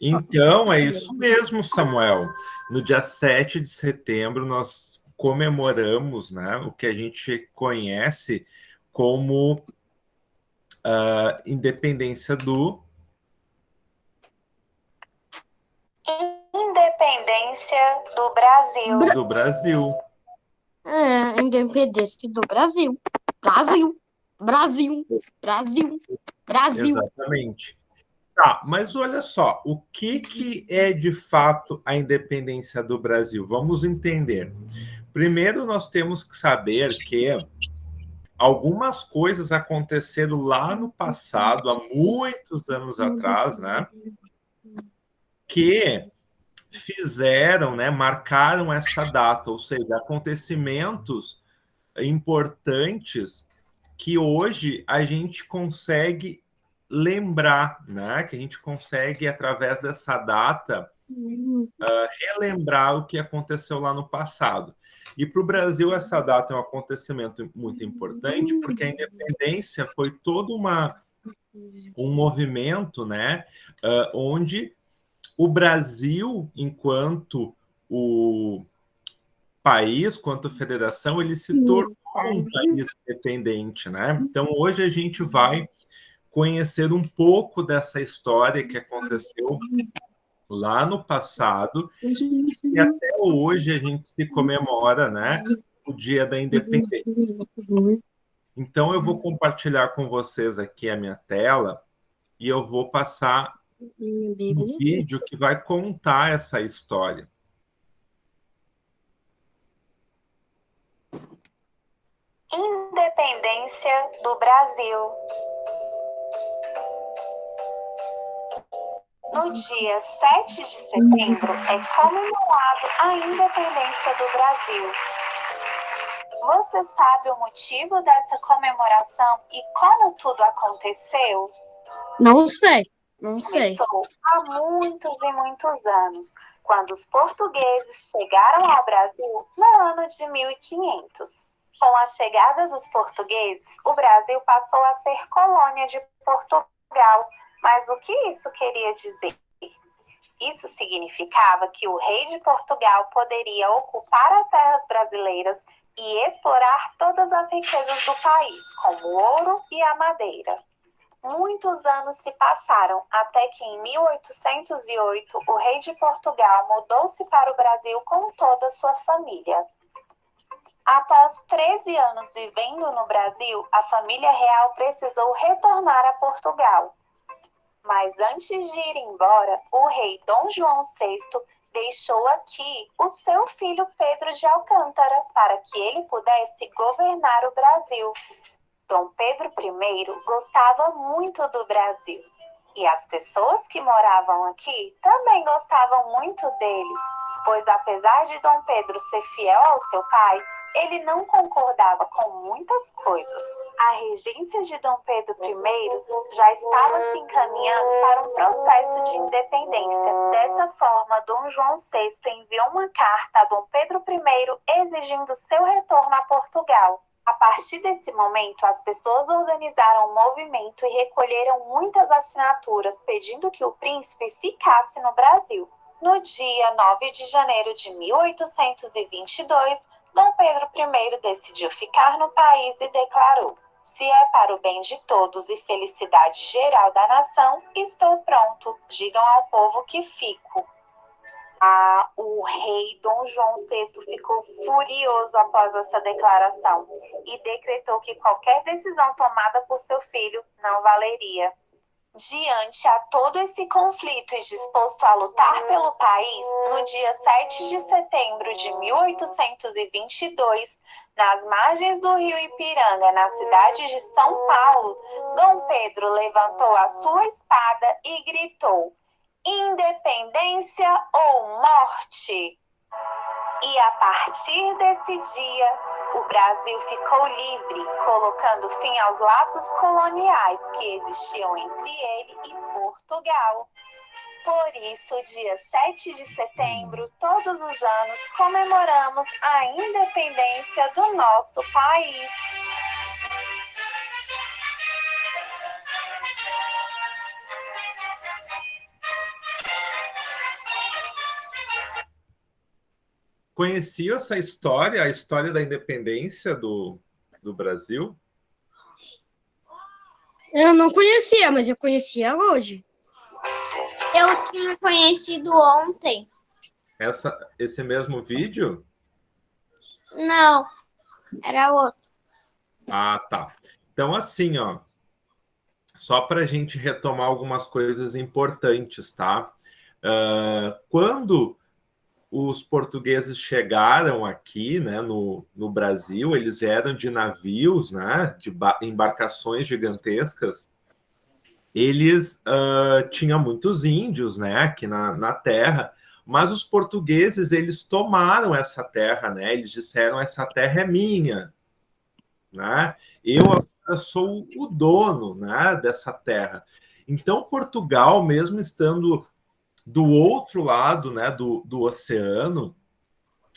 Então, é isso mesmo, Samuel. No dia 7 de setembro, nós comemoramos, né, o que a gente conhece como a independência Independência do Brasil. do Brasil. Independência do Brasil. Brasil, Brasil, Brasil, Brasil. Exatamente. Tá, mas olha só, o que é de fato a independência do Brasil? Vamos entender. Primeiro, nós temos que saber que algumas coisas aconteceram lá no passado, há muitos anos atrás, né? Que fizeram, né? Marcaram essa data, ou seja, acontecimentos importantes que hoje a gente consegue lembrar, né? Que a gente consegue, através dessa data, relembrar o que aconteceu lá no passado. E para o Brasil, essa data é um acontecimento muito importante, porque a independência foi todo um movimento, né? Onde o Brasil, enquanto o país, quanto federação, ele se tornou um país independente, né? Então, hoje a gente vai conhecer um pouco dessa história que aconteceu lá no passado e até hoje a gente se comemora, né, o Dia da Independência. Então, eu vou compartilhar com vocês aqui a minha tela e eu vou passar um vídeo que vai contar essa história. Independência do Brasil. No dia 7 de setembro é comemorado a independência do Brasil. Você sabe o motivo dessa comemoração e como tudo aconteceu? Não sei, não sei. Começou há muitos e muitos anos, quando os portugueses chegaram ao Brasil no ano de 1500. Com a chegada dos portugueses, o Brasil passou a ser colônia de Portugal. Mas o que isso queria dizer? Isso significava que o rei de Portugal poderia ocupar as terras brasileiras e explorar todas as riquezas do país, como o ouro e a madeira. Muitos anos se passaram até que em 1808 o rei de Portugal mudou-se para o Brasil com toda a sua família. Após 13 anos vivendo no Brasil, a família real precisou retornar a Portugal. Mas antes de ir embora, o rei Dom João VI deixou aqui o seu filho Pedro de Alcântara para que ele pudesse governar o Brasil. Dom Pedro I gostava muito do Brasil e as pessoas que moravam aqui também gostavam muito dele, pois apesar de Dom Pedro ser fiel ao seu pai, ele não concordava com muitas coisas. A regência de Dom Pedro I já estava se encaminhando para um processo de independência. Dessa forma, Dom João VI enviou uma carta a Dom Pedro I exigindo seu retorno a Portugal. A partir desse momento, as pessoas organizaram um movimento e recolheram muitas assinaturas pedindo que o príncipe ficasse no Brasil. No dia 9 de janeiro de 1822, Dom Pedro I decidiu ficar no país e declarou: "Se é para o bem de todos e felicidade geral da nação, estou pronto. Digam ao povo que fico." O rei Dom João VI ficou furioso após essa declaração e decretou que qualquer decisão tomada por seu filho não valeria. Diante a todo esse conflito e disposto a lutar pelo país, no dia 7 de setembro de 1822, nas margens do rio Ipiranga, na cidade de São Paulo, Dom Pedro levantou a sua espada e gritou: "Independência ou morte?" E a partir desse dia, o Brasil ficou livre, colocando fim aos laços coloniais que existiam entre ele e Portugal. Por isso, dia 7 de setembro, todos os anos, comemoramos a independência do nosso país. conhecia essa história, a história da independência do Brasil? Eu não conhecia, mas eu conhecia hoje. Eu tinha conhecido ontem. Esse mesmo vídeo? Não, era outro. Ah, tá. Então, assim, ó, só para a gente retomar algumas coisas importantes, tá? Quando os portugueses chegaram aqui, né, no Brasil, eles vieram de navios, né, de embarcações gigantescas. Eles tinham muitos índios, né, aqui na terra, mas os portugueses, eles tomaram essa terra, né, eles disseram, essa terra é minha, né, eu agora sou o dono, né, dessa terra. Então, Portugal, mesmo estando do outro lado, né, do oceano,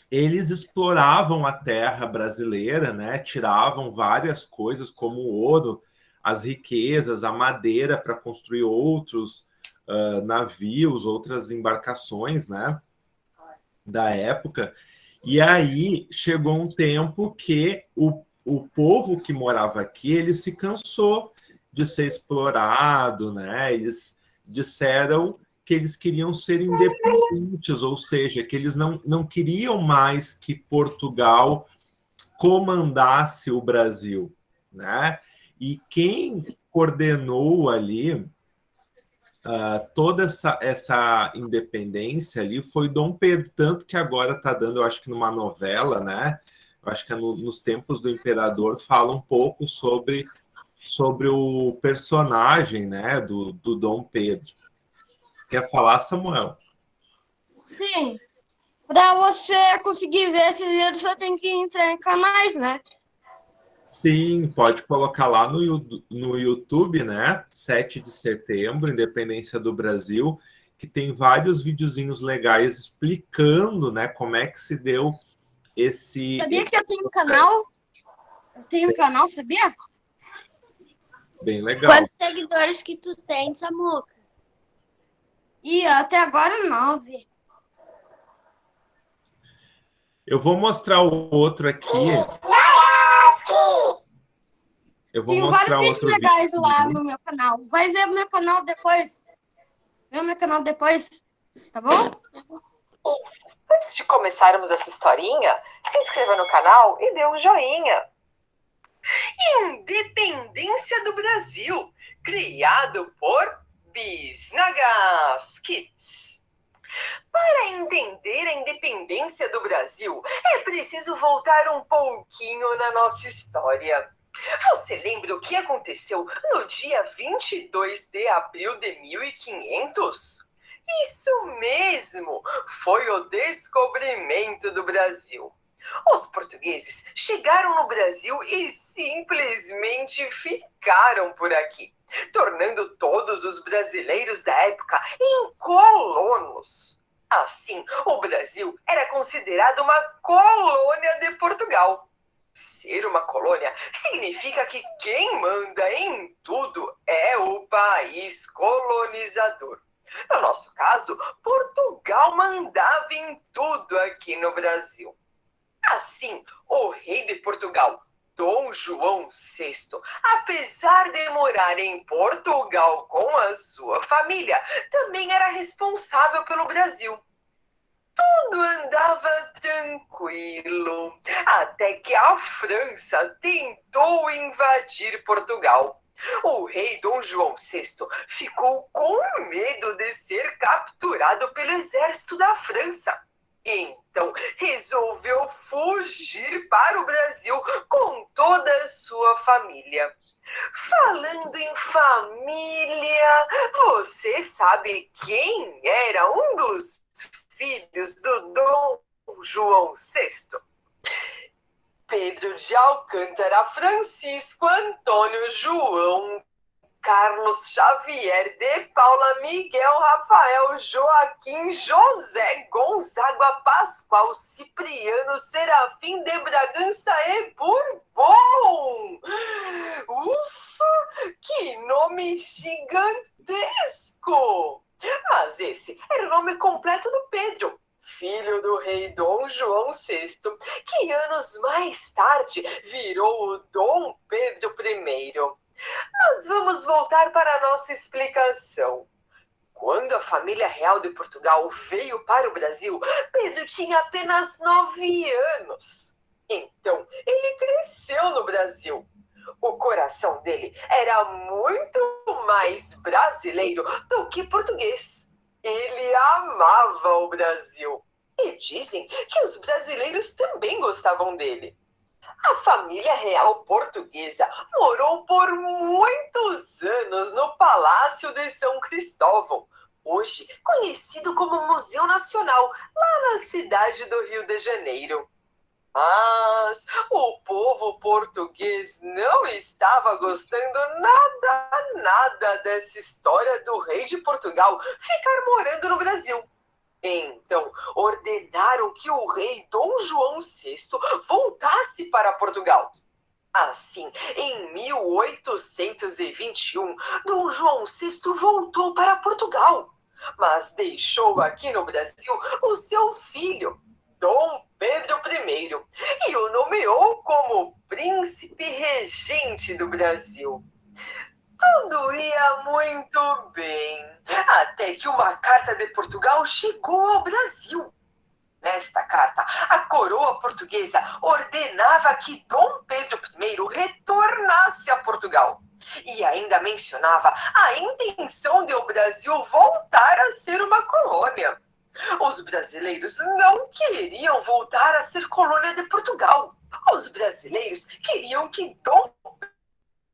eles exploravam a terra brasileira, né, tiravam várias coisas como o ouro, as riquezas, a madeira para construir outros navios, outras embarcações, né, da época. E aí chegou um tempo que o povo que morava aqui, ele se cansou de ser explorado, né? Eles disseram que eles queriam ser independentes, ou seja, que eles não queriam mais que Portugal comandasse o Brasil, né? E quem coordenou ali toda essa independência ali foi Dom Pedro, tanto que agora está dando, eu acho que numa novela, né? Eu acho que é nos tempos do imperador, fala um pouco sobre o personagem, né, do Dom Pedro. Quer falar, Samuel? Sim. Para você conseguir ver esses vídeos, você tem que entrar em canais, né? Sim, pode colocar lá no YouTube, né? 7 de setembro, Independência do Brasil, que tem vários videozinhos legais explicando, né, como é que se deu esse. Sabia que eu tenho um canal? Eu tenho um canal, sabia? Bem legal. Quantos seguidores que tu tem, Samuca? E até agora 9. Eu vou mostrar o outro aqui. Eu vou Tenho vários mostrar vídeos outro legais vídeo. lá no meu canal. Vai ver o meu canal depois. Vê o meu canal depois, tá bom? Antes de começarmos essa historinha, se inscreva no canal e dê um joinha. Independência do Brasil, criado por Bisnagas Kids. Para entender a independência do Brasil, é preciso voltar um pouquinho na nossa história. Você lembra o que aconteceu no dia 22 de abril de 1500? Isso mesmo! Foi o descobrimento do Brasil. Os portugueses chegaram no Brasil e simplesmente ficaram por aqui, tornando todos os brasileiros da época em colonos. Assim, o Brasil era considerado uma colônia de Portugal. Ser uma colônia significa que quem manda em tudo é o país colonizador. No nosso caso, Portugal mandava em tudo aqui no Brasil. Assim, o rei de Portugal, Dom João VI, apesar de morar em Portugal com a sua família, também era responsável pelo Brasil. Tudo andava tranquilo, até que a França tentou invadir Portugal. O rei Dom João VI ficou com medo de ser capturado pelo exército da França. Então, resolveu fugir para o Brasil com toda a sua família. Falando em família, você sabe quem era um dos filhos do Dom João VI? Pedro de Alcântara, Francisco Antônio João Carlos Xavier de Paula, Miguel, Rafael, Joaquim, José, Gonzaga, Pascoal, Cipriano, Serafim de Bragança e Bourbon. Ufa, que nome gigantesco! Mas esse era o nome completo do Pedro. filho do rei Dom João VI, que anos mais tarde virou o Dom Pedro I. Mas vamos voltar para a nossa explicação. Quando a família real de Portugal veio para o Brasil, Pedro tinha apenas 9 anos. Então, ele cresceu no Brasil. O coração dele era muito mais brasileiro do que português. Ele amava o Brasil. E dizem que os brasileiros também gostavam dele. A família real portuguesa morou por muitos anos no Palácio de São Cristóvão, hoje conhecido como Museu Nacional, lá na cidade do Rio de Janeiro. Mas o povo português não estava gostando nada dessa história do rei de Portugal ficar morando no Brasil. Então, ordenaram que o rei Dom João VI voltasse para Portugal. Assim, em 1821, Dom João VI voltou para Portugal, mas deixou aqui no Brasil o seu filho, Dom Pedro I, e o nomeou como príncipe regente do Brasil. Tudo ia muito bem, até que uma carta de Portugal chegou ao Brasil. Nesta carta, a coroa portuguesa ordenava que Dom Pedro I retornasse a Portugal. E ainda mencionava a intenção de o Brasil voltar a ser uma colônia. Os brasileiros não queriam voltar a ser colônia de Portugal. Os brasileiros queriam que Dom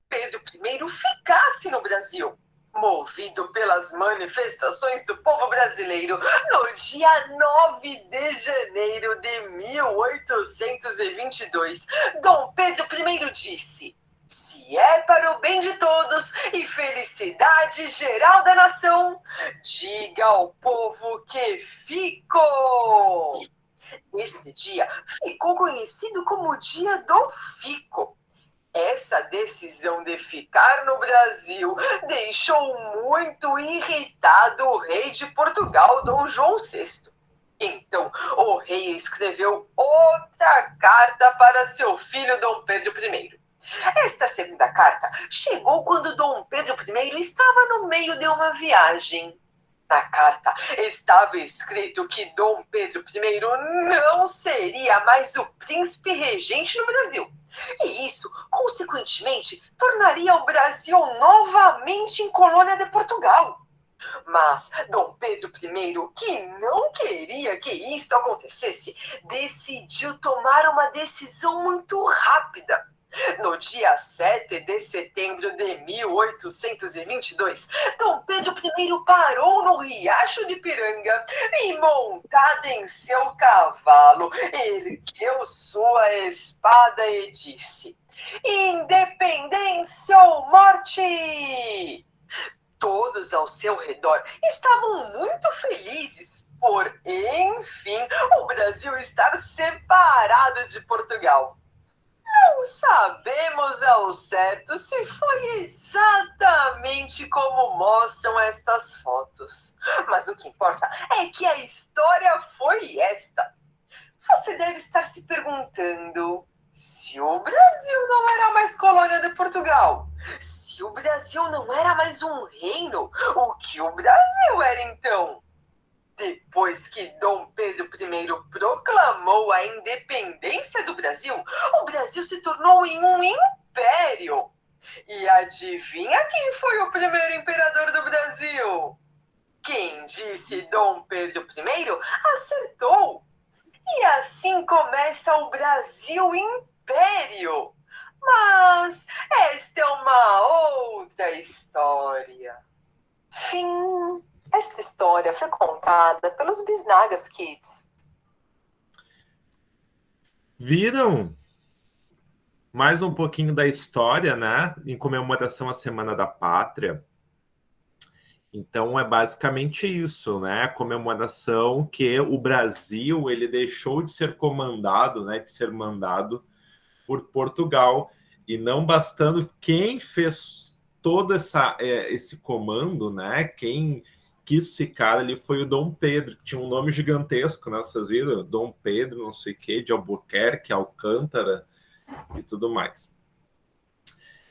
Pedro I ficasse no Brasil. Movido pelas manifestações do povo brasileiro, no dia 9 de janeiro de 1822, Dom Pedro I disse: "Se é para o bem de todos e felicidade geral da nação, diga ao povo que fico." Este dia ficou conhecido como o Dia do Fico. Essa decisão de ficar no Brasil deixou muito irritado o rei de Portugal, Dom João VI. Então, o rei escreveu outra carta para seu filho, Dom Pedro I. Esta segunda carta chegou quando Dom Pedro I estava no meio de uma viagem. Na carta estava escrito que Dom Pedro I não seria mais o príncipe regente no Brasil. E isso, consequentemente, tornaria o Brasil novamente em colônia de Portugal. Mas Dom Pedro I, que não queria que isto acontecesse, decidiu tomar uma decisão muito rápida. No dia 7 de setembro de 1822, Dom Pedro I parou no Riacho de Ipiranga e, montado em seu cavalo, ergueu sua espada e disse: "Independência ou morte!" Todos ao seu redor estavam muito felizes por, enfim, o Brasil estar separado de Portugal. Não sabemos ao certo se foi exatamente como mostram estas fotos. Mas o que importa é que a história foi esta. Você deve estar se perguntando se o Brasil não era mais colônia de Portugal. Se o Brasil não era mais um reino, o que o Brasil era então? Depois que Dom Pedro I proclamou a independência do Brasil, o Brasil se tornou em um império. E adivinha quem foi o primeiro imperador do Brasil? Quem disse Dom Pedro I acertou. E assim começa o Brasil Império. Mas esta é uma outra história. Fim. Esta história foi contada pelos Bisnagas Kids. Viram? Mais um pouquinho da história, né? Em comemoração à Semana da Pátria. Então, é basicamente isso, né? A comemoração que o Brasil ele deixou de ser comandado, né? De ser mandado por Portugal. E não bastando, quem fez todo esse comando, né? Quem quis ficar ali foi o Dom Pedro, que tinha um nome gigantesco, né? Vocês viram? Dom Pedro, não sei o quê, de Albuquerque, Alcântara e tudo mais.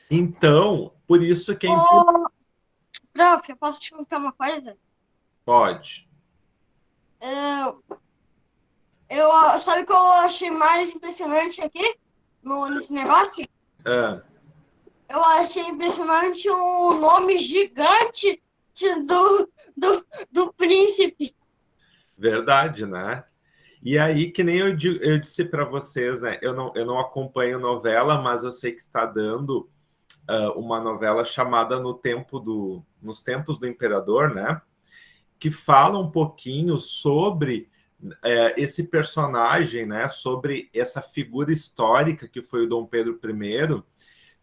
Então, por isso que é importante. Ô, prof, eu posso te contar uma coisa? Pode. Sabe o que eu achei mais impressionante aqui nesse negócio? Ah, Eu achei impressionante o nome gigante do príncipe. verdade, né? E aí, que nem eu disse para vocês, né? Eu não acompanho novela, mas eu sei que está dando uma novela chamada Nos Tempos do Imperador, né? Que fala um pouquinho sobre esse personagem, né? Sobre essa figura histórica que foi o Dom Pedro I.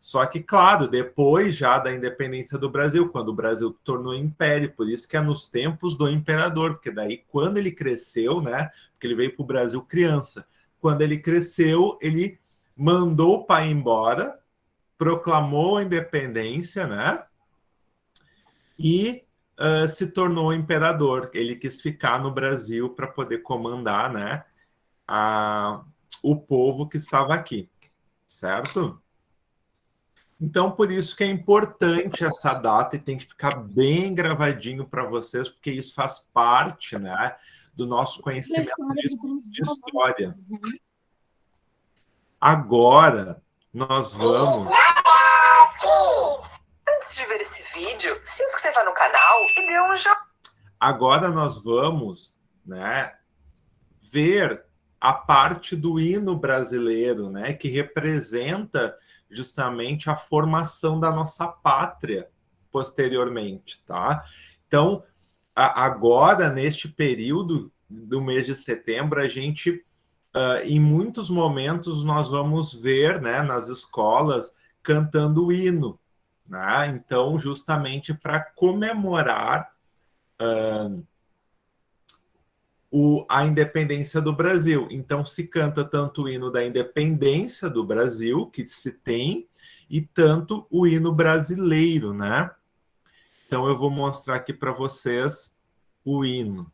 Só que, claro, depois já da independência do Brasil, quando o Brasil tornou império, por isso que é nos tempos do imperador, porque daí quando ele cresceu, né? Porque ele veio para o Brasil criança. Quando ele cresceu, ele mandou o pai embora, proclamou a independência, né? E se tornou imperador. Ele quis ficar no Brasil para poder comandar, né? A, o povo que estava aqui, certo? Então, por isso que é importante essa data e tem que ficar bem gravadinho para vocês, porque isso faz parte, né, do nosso conhecimento de história. Agora, nós vamos. Antes de ver esse vídeo, se inscreva no canal e dê um joinha. Agora nós vamos, né, ver a parte do hino brasileiro, né, que representa justamente a formação da nossa pátria posteriormente, tá? Então, agora, neste período do mês de setembro, a gente, em muitos momentos, nós vamos ver, né, nas escolas, cantando o hino, né? Então, justamente para comemorar a independência do Brasil. Então, se canta tanto o hino da independência do Brasil, que se tem, e tanto o hino brasileiro, né? Então, eu vou mostrar aqui para vocês o hino.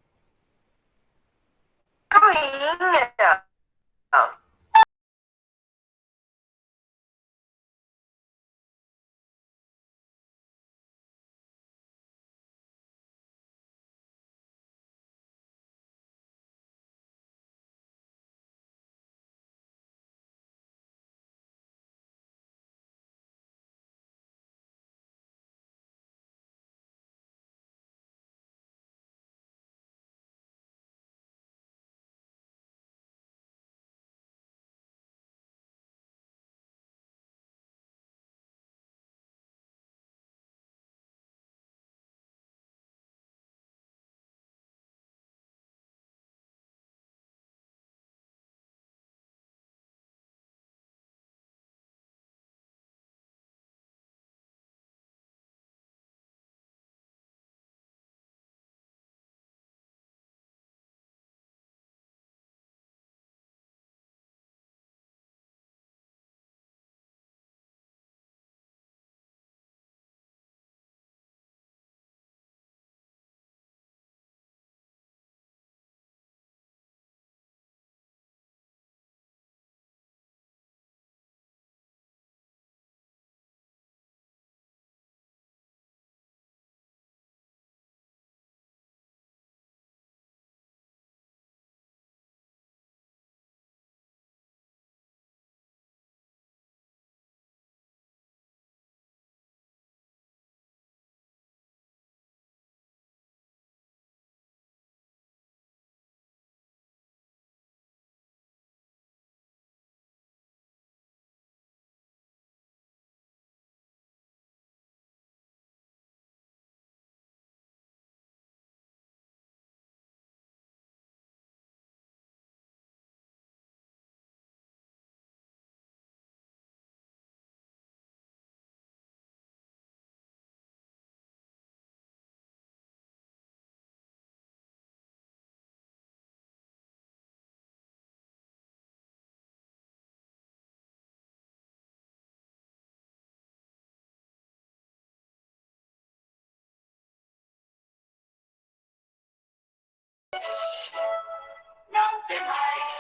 Não tem mais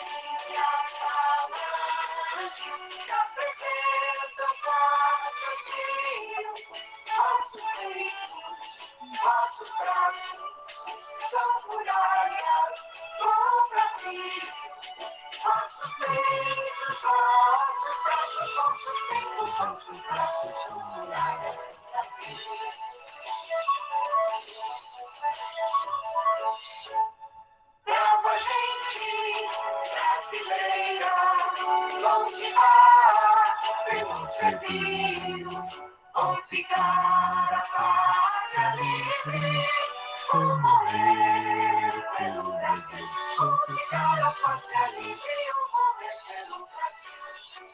que as falantes que apresentam passos frios, nossos peitos, nossos braços, são muralhas do Brasil. Nossos peitos, nossos braços, nossos peitos, nossos braços, são muralhas do Brasil. Brava gente brasileira, longe lá, pelo servil, ou ficar a pátria livre, ou morrer pelo Brasil, ou ficar a pátria livre, ou morrer pelo Brasil.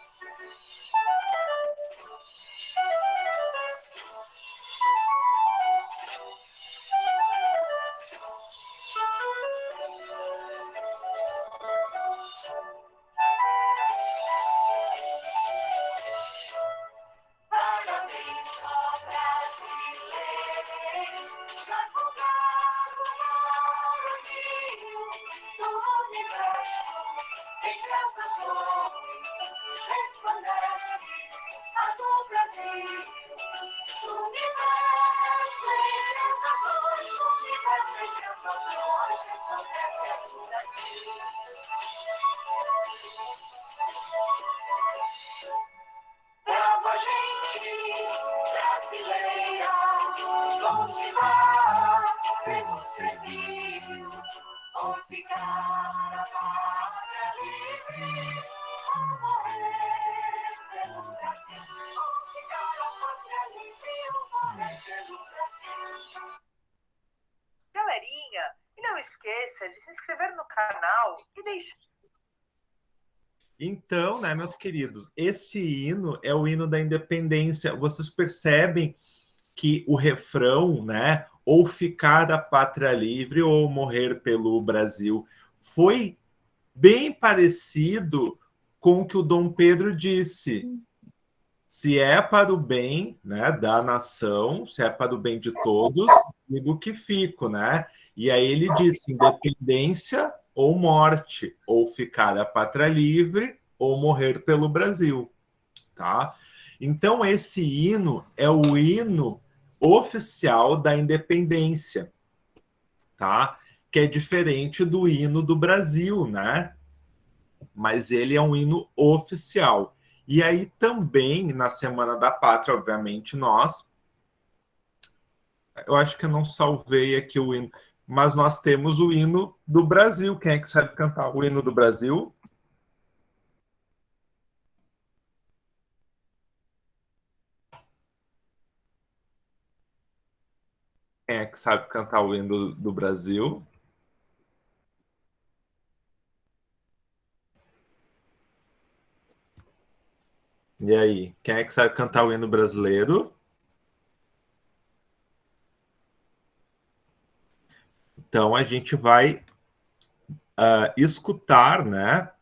Parabéns, ó brasileiros, advogado marolinho do universo, entre as nações, resplandece a do Brasil. Do universo, entre as nações, do universo, entre as nações, resplandece a do Brasil. Brava gente brasileira, longe lá, pelo servil, ou ficar a pátria livre, ou morrer pelo Brasil, ou ficar a pátria livre, ou morrer pelo Brasil. Galerinha, e não esqueça de se inscrever no canal e deixar. Então, né, meus queridos, esse hino é o hino da independência. Vocês percebem que o refrão, né, ou ficar a pátria livre ou morrer pelo Brasil, foi bem parecido com o que o Dom Pedro disse. Se é para o bem, né, da nação, se é para o bem de todos, digo que fico, né? E aí ele disse independência ou morte, ou ficar a pátria livre ou morrer pelo Brasil, tá? Então esse hino é o hino oficial da independência, tá? Que é diferente do hino do Brasil, né? Mas ele é um hino oficial. E aí também, na Semana da Pátria, obviamente, eu acho que eu não salvei aqui o hino, mas nós temos o hino do Brasil. Quem é que sabe cantar o hino do Brasil? Quem é que sabe cantar o hino do Brasil? E aí, quem é que sabe cantar o hino brasileiro? Então a gente vai escutar, né,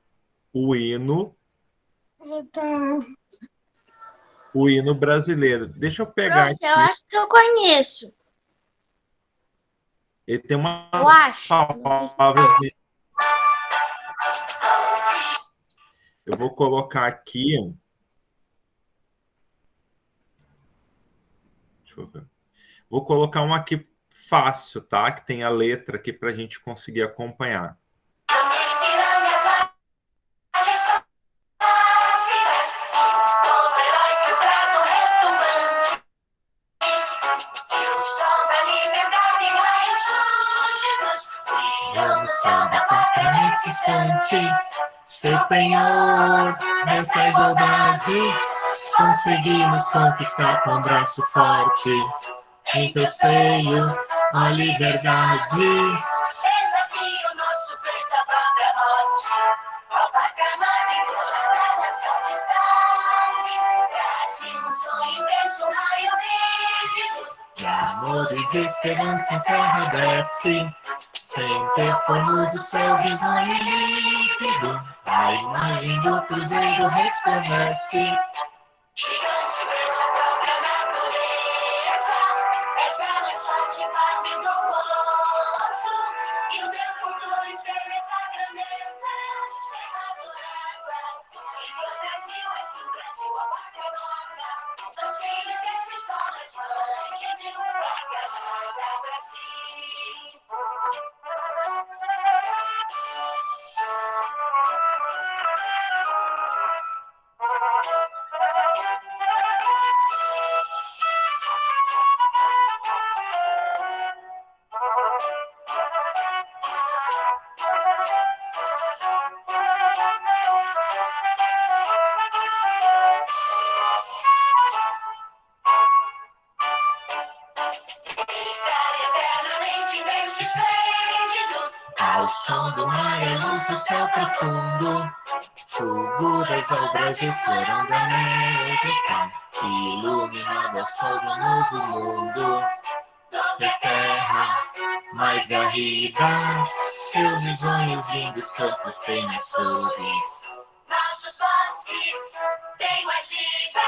o hino brasileiro. Deixa eu pegar Prof, eu aqui. acho que eu conheço. Ele tem umas Eu acho. palavras de... Eu vou colocar aqui. Deixa eu ver. Vou colocar um aqui fácil, tá? Que tem a letra aqui para a gente conseguir acompanhar. Seu penhor nessa igualdade, conseguimos conquistar com um braço forte. Em teu seio, a liberdade. Desafio nosso peito à própria morte. Ao patramar e da nação que sabe. Traz um sonho intenso, um raio vívido. De amor e de esperança em terra desce. Sem ter formos o céu visonho límpido. A imagem do cruzeiro resplandece. Gigante pela própria natureza. És belo, és forte, pávido, colosso. E o teu futuro luz, beleza, grandeza, adorava. E pro Brasil, és do Brasil, a pátria amada. Dos filhos desse sol, és mãe de uma camada, Brasil. Ao som do mar, a luz do céu profundo, fulguras ao Brasil, florão da América, iluminado ao sol do novo mundo, da terra mais garrida, teus risonhos lindos, campos, penhas, flores. Nossos bosques têm mais vida,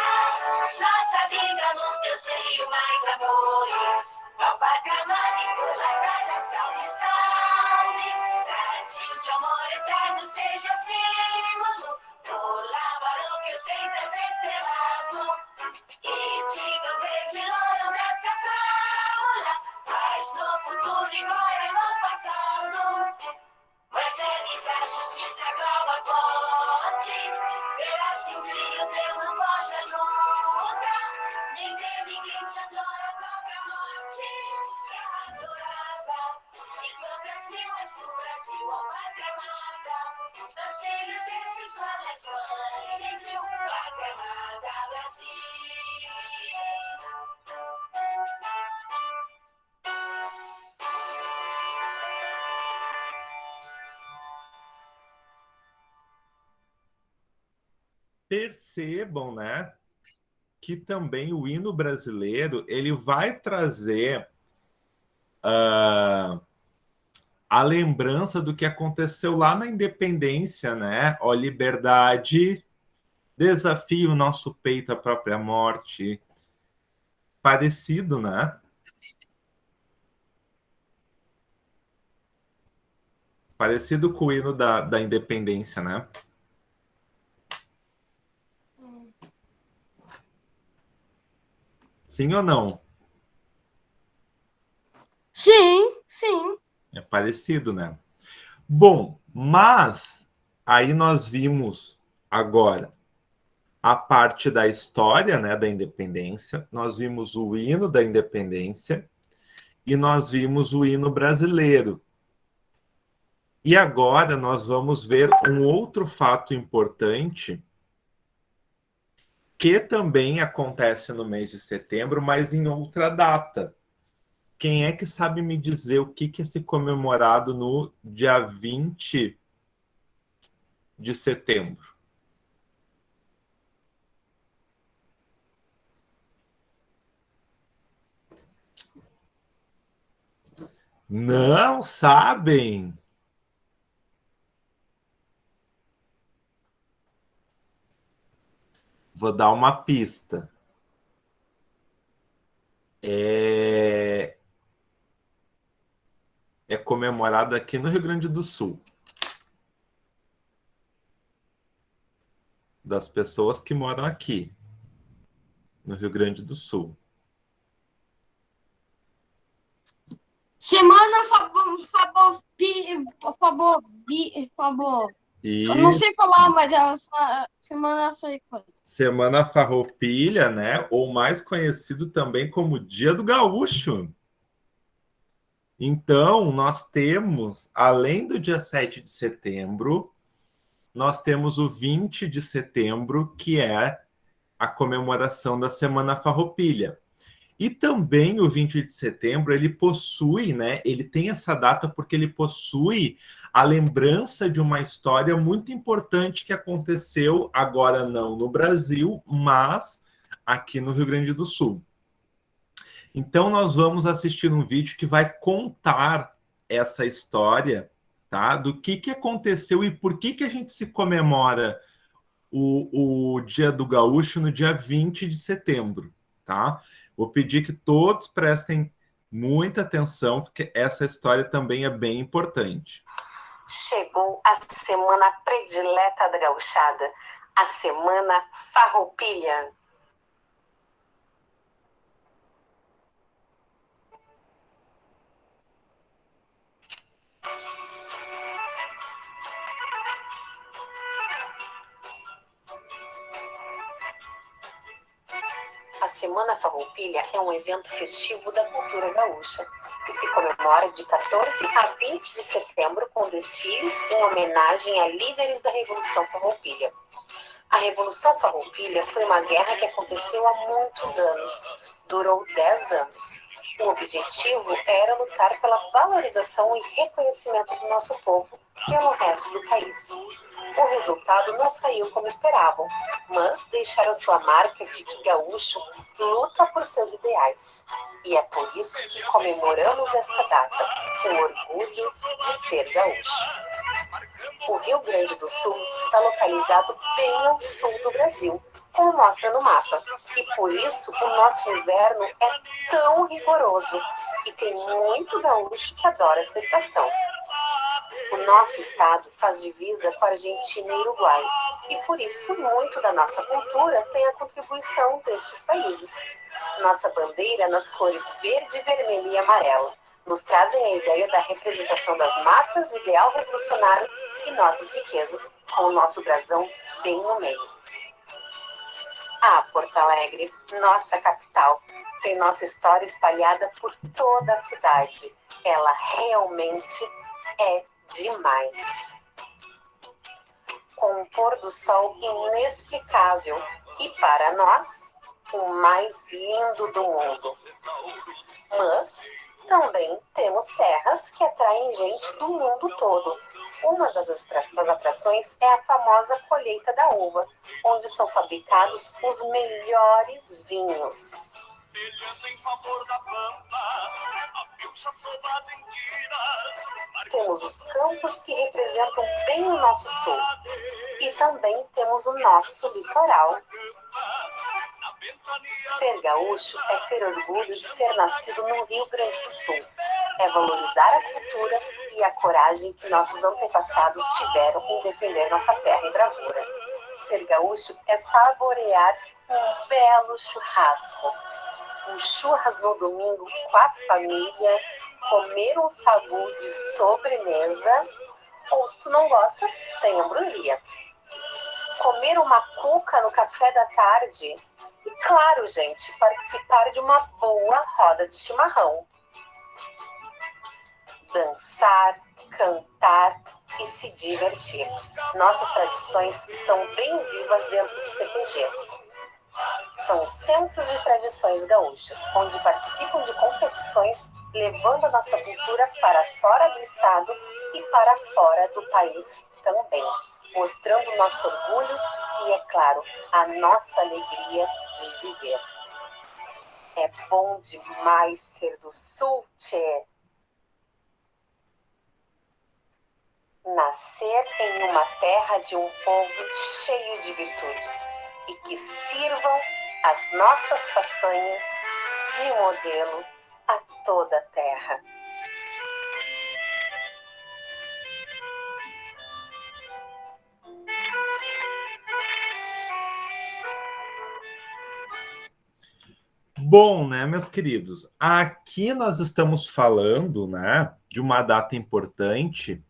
nossa vida no teu seio mais amores. Ó pátria amada, idolatrada, salve, salve. Brasil de amor eterno seja símbolo do labarão que os centros estrelado. E diga o verde louro dessa fábula, mas no futuro e agora no passado. Mercedes da justiça, calma forte, verás que o filho teu não foge à luta, nem teme quem te adora a própria morte, é adorada. E pro Brasil, és do Brasil, ó pátria amada, dos filhos desse sol, és mãe gentil, pátria amada, Brasil. Percebam, né, que também o hino brasileiro ele vai trazer a lembrança do que aconteceu lá na independência, né? Ó, liberdade, desafio o nosso peito à própria morte. Parecido, né? Parecido com o hino da independência, né? Sim ou não? Sim, sim. É parecido, né? Bom, mas aí nós vimos agora a parte da história, né, da independência, nós vimos o hino da independência e nós vimos o hino brasileiro. E agora nós vamos ver um outro fato importante que também acontece no mês de setembro, mas em outra data. Quem é que sabe me dizer o que é se comemorado no dia 20 de setembro? Não sabem? Vou dar uma pista. É comemorado aqui no Rio Grande do Sul. Das pessoas que moram aqui, no Rio Grande do Sul. Semana favor. Eu não sei falar, mas é semana essa coisa. Semana Farroupilha, né? Ou mais conhecido também como Dia do Gaúcho. Então, nós temos, além do dia 7 de setembro, nós temos o 20 de setembro, que é a comemoração da Semana Farroupilha. E também o 20 de setembro, ele possui, né? Ele tem essa data porque ele possui a lembrança de uma história muito importante que aconteceu, agora não no Brasil, mas aqui no Rio Grande do Sul. Então, nós vamos assistir um vídeo que vai contar essa história, tá? Do que aconteceu e por que a gente se comemora o Dia do Gaúcho no dia 20 de setembro, tá? Vou pedir que todos prestem muita atenção, porque essa história também é bem importante. Chegou a semana predileta da gauchada, a Semana Farroupilha. A Semana Farroupilha é um evento festivo da cultura gaúcha, que se comemora de 14 a 20 de setembro com desfiles em homenagem a líderes da Revolução Farroupilha. A Revolução Farroupilha foi uma guerra que aconteceu há muitos anos, durou 10 anos. O objetivo era lutar pela valorização e reconhecimento do nosso povo pelo resto do país. O resultado não saiu como esperavam, mas deixaram sua marca de que gaúcho luta por seus ideais. E é por isso que comemoramos esta data, o orgulho de ser gaúcho. O Rio Grande do Sul está localizado bem ao sul do Brasil, como mostra no mapa. E por isso o nosso inverno é tão rigoroso e tem muito gaúcho que adora essa estação. O nosso estado faz divisa com a Argentina e Uruguai, e por isso muito da nossa cultura tem a contribuição destes países. Nossa bandeira, nas cores verde, vermelho e amarelo, nos trazem a ideia da representação das matas, ideal revolucionário e nossas riquezas, com o nosso brasão bem no meio. Ah, Porto Alegre, nossa capital, tem nossa história espalhada por toda a cidade. Ela realmente é demais. Com um pôr do sol inexplicável e, para nós, o mais lindo do mundo. Mas também temos serras que atraem gente do mundo todo. Uma das atrações é a famosa colheita da uva, onde são fabricados os melhores vinhos. Temos os campos que representam bem o nosso sul. E também temos o nosso litoral. Ser gaúcho é ter orgulho de ter nascido no Rio Grande do Sul. É valorizar a cultura e a coragem que nossos antepassados tiveram em defender nossa terra em bravura. Ser gaúcho é saborear um belo churrasco. Um churras no domingo com a família, comer um sagu de sobremesa, ou se tu não gostas, tem ambrosia. Comer uma cuca no café da tarde e, claro, gente, participar de uma boa roda de chimarrão. Dançar, cantar e se divertir. Nossas tradições estão bem vivas dentro dos CTGs. São os Centros de Tradições Gaúchas, onde participam de competições levando a nossa cultura para fora do estado e para fora do país também, mostrando nosso orgulho e, é claro, a nossa alegria de viver. É bom demais ser do Sul, tchê! Nascer em uma terra de um povo cheio de virtudes e que sirvam as nossas façanhas de modelo a toda a terra. Bom, né, meus queridos, aqui nós estamos falando, né, de uma data importante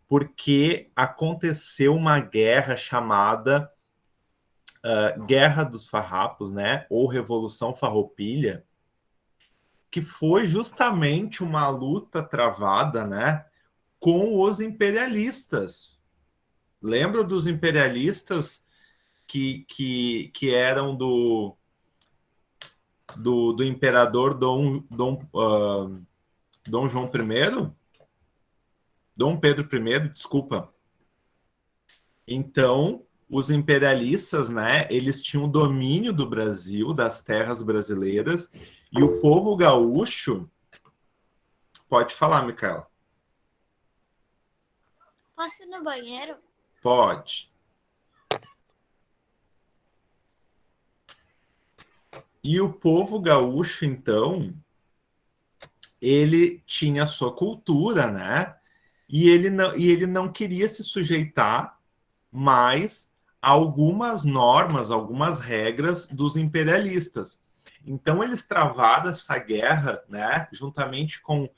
porque aconteceu uma guerra chamada Guerra dos Farrapos, né, ou Revolução Farroupilha, que foi justamente uma luta travada, né, com os imperialistas. Lembra dos imperialistas que eram do imperador Dom João I? Dom Pedro I, desculpa. Então, os imperialistas, né, eles tinham domínio do Brasil, das terras brasileiras, e o povo gaúcho... Pode falar, Micaela. Posso ir no banheiro? Pode. E o povo gaúcho, então, ele tinha a sua cultura, né? e ele não queria se sujeitar mais a algumas normas, algumas regras dos imperialistas. Então eles travaram essa guerra, né, juntamente com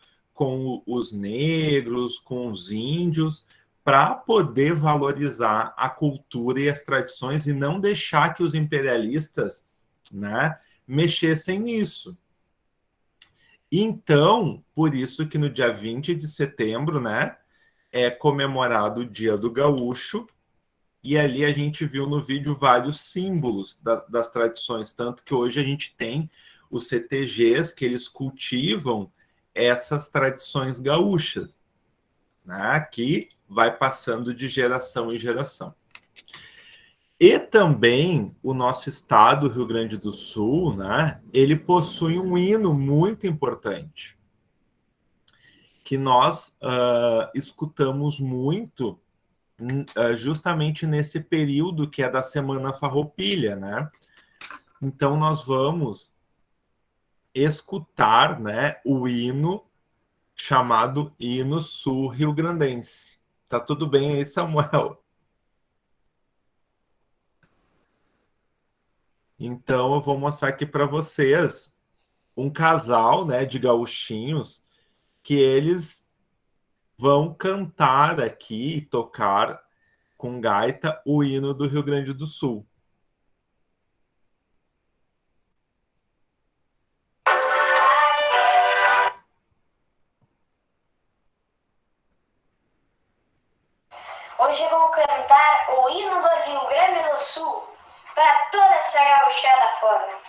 os negros, com os índios, para poder valorizar a cultura e as tradições e não deixar que os imperialistas, né, mexessem nisso. Então, por isso que no dia 20 de setembro, né, é comemorado o Dia do Gaúcho, e ali a gente viu no vídeo vários símbolos das tradições, tanto que hoje a gente tem os CTGs que eles cultivam essas tradições gaúchas, né, que vai passando de geração em geração. E também o nosso estado, Rio Grande do Sul, né, ele possui um hino muito importante, que nós escutamos muito justamente nesse período que é da Semana Farroupilha, né? Então nós vamos escutar, né, o hino chamado Hino Sul-Rio-Grandense. Tá tudo bem aí, Samuel? Então eu vou mostrar aqui para vocês um casal, né, de gauchinhos que eles vão cantar aqui e tocar com gaita o hino do Rio Grande do Sul. Hoje eu vou cantar o hino do Rio Grande do Sul para toda essa gauchada fora.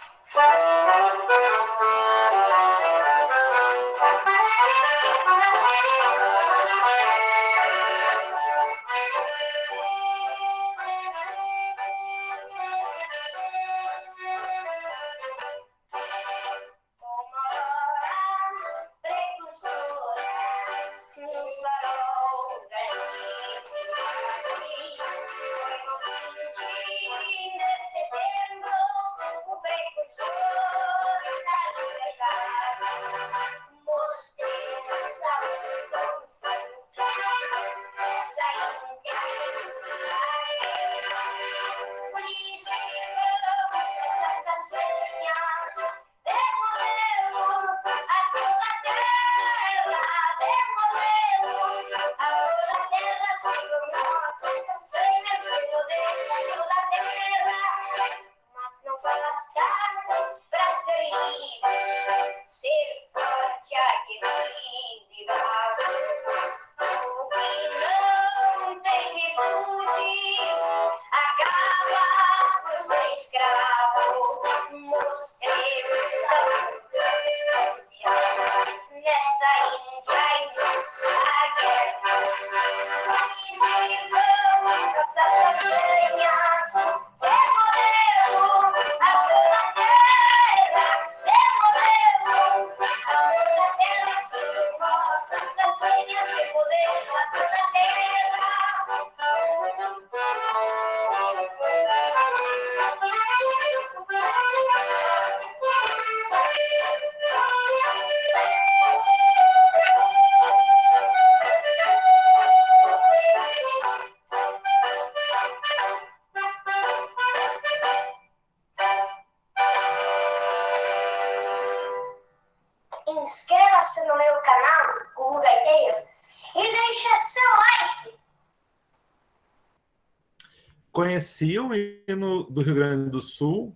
Inscreva-se no meu canal, o Gaiteiro, e deixa seu like. Conheci o hino do Rio Grande do Sul?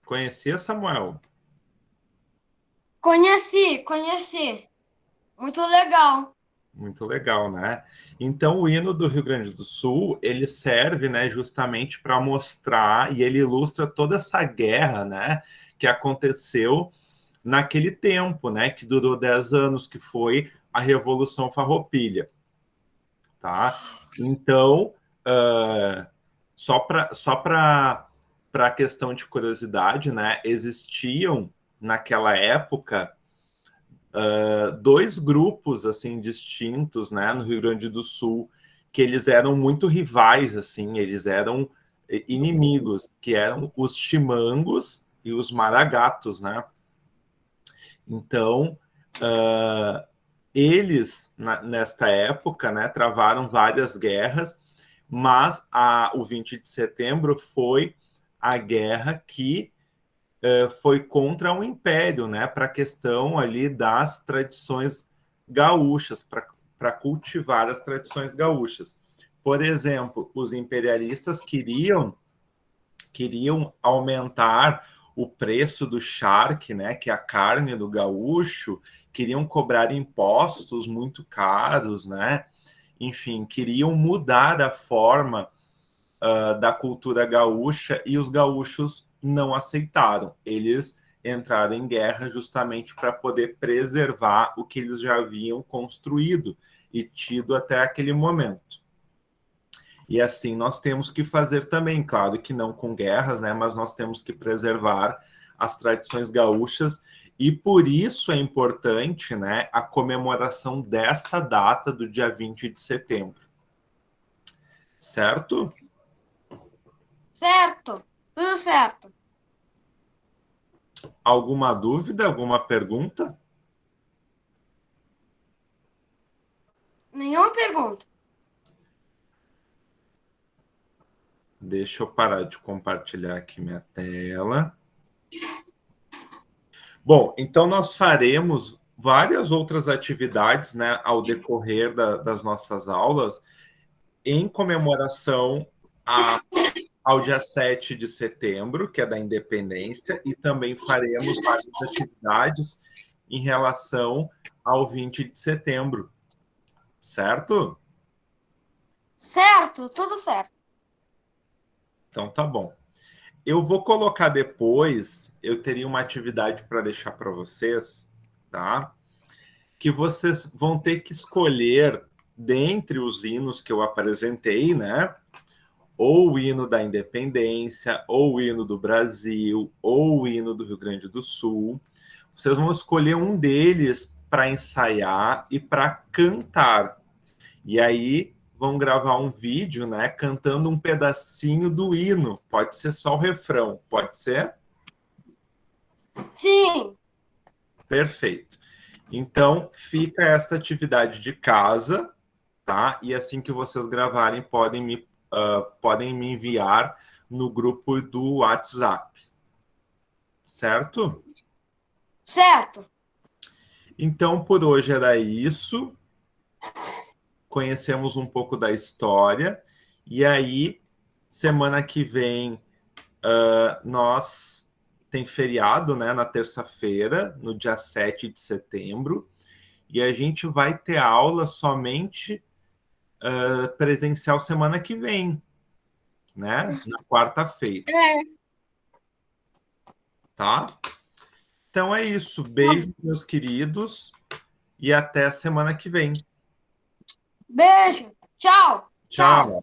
Conhecia, Samuel? Conheci. Muito legal. Muito legal, né? Então, o hino do Rio Grande do Sul, ele serve, né, justamente para mostrar, e ele ilustra toda essa guerra, né, que aconteceu naquele tempo, né, que durou 10 anos, que foi a Revolução Farroupilha, tá? Então, só para a questão de curiosidade, né, existiam, naquela época, dois grupos assim distintos, né, no Rio Grande do Sul, que eles eram muito rivais, assim, eles eram inimigos, que eram os chimangos e os maragatos, né? Então, eles, nesta época, né, travaram várias guerras, mas o 20 de setembro foi a guerra que foi contra o Império, né, para a questão ali das tradições gaúchas, para cultivar as tradições gaúchas. Por exemplo, os imperialistas queriam aumentar o preço do charque, né, que é a carne do gaúcho, queriam cobrar impostos muito caros, né? Enfim, queriam mudar a forma da cultura gaúcha e os gaúchos não aceitaram. Eles entraram em guerra justamente para poder preservar o que eles já haviam construído e tido até aquele momento. E assim nós temos que fazer também, claro que não com guerras, né? Mas nós temos que preservar as tradições gaúchas e por isso é importante, né, a comemoração desta data do dia 20 de setembro. Certo? Certo. Tudo certo. Alguma dúvida, alguma pergunta? Nenhuma pergunta. Deixa eu parar de compartilhar aqui minha tela. Bom, então nós faremos várias outras atividades, né, ao decorrer das nossas aulas, em comemoração ao dia 7 de setembro, que é da independência, e também faremos várias atividades em relação ao 20 de setembro. Certo? Certo, tudo certo. Então tá bom. Eu vou colocar depois, eu teria uma atividade para deixar para vocês, tá? Que vocês vão ter que escolher dentre os hinos que eu apresentei, né? Ou o hino da independência, ou o hino do Brasil, ou o hino do Rio Grande do Sul. Vocês vão escolher um deles para ensaiar e para cantar. E aí vão gravar um vídeo, né, cantando um pedacinho do hino. Pode ser só o refrão, pode ser? Sim. Perfeito. Então, fica esta atividade de casa, tá? E assim que vocês gravarem, podem me enviar no grupo do WhatsApp. Certo? Certo. Então, por hoje era isso. Conhecemos um pouco da história. E aí, semana que vem, nós tem feriado, né, na terça-feira, no dia 7 de setembro. E a gente vai ter aula somente presencial semana que vem, né? Na quarta-feira. Tá? Então é isso. Beijo, meus queridos. E até a semana que vem. Beijo. Tchau. Tchau.